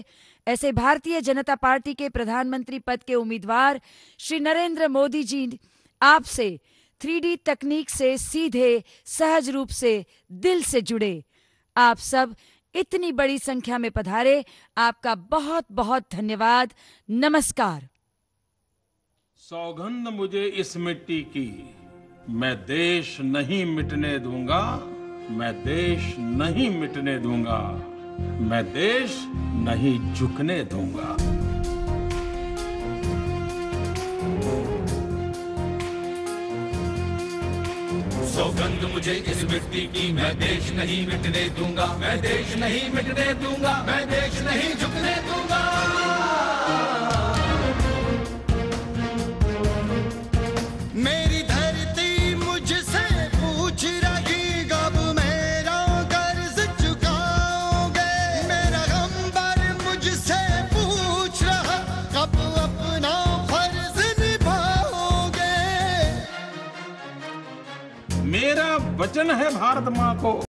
Speaker 3: ऐसे भारतीय जनता पार्टी के प्रधानमंत्री पद के उम्मीदवार श्री नरेंद्र मोदी जी आपसे 3D तकनीक से सीधे सहज रूप से दिल से जुड़े। आप सब इतनी बड़ी संख्या में पधारे, आपका बहुत बहुत धन्यवाद। नमस्कार।
Speaker 5: सौगंध मुझे इस मिट्टी की, मैं देश नहीं मिटने दूंगा, मैं देश नहीं मिटने दूंगा, मैं देश नहीं झुकने दूंगा।
Speaker 1: सौगंध मुझे इस मिट्टी की, मैं देश नहीं मिटने दूंगा, मैं देश नहीं मिटने दूंगा, मैं देश नहीं झुकने दूंगा।
Speaker 2: मेरी धरती मुझसे पूछ रही कब मेरा कर्ज चुकाओगे। मेरा गंबर मुझसे पूछ रहा कब अपना फर्ज निभाओगे।
Speaker 5: मेरा वचन है भारत माँ को,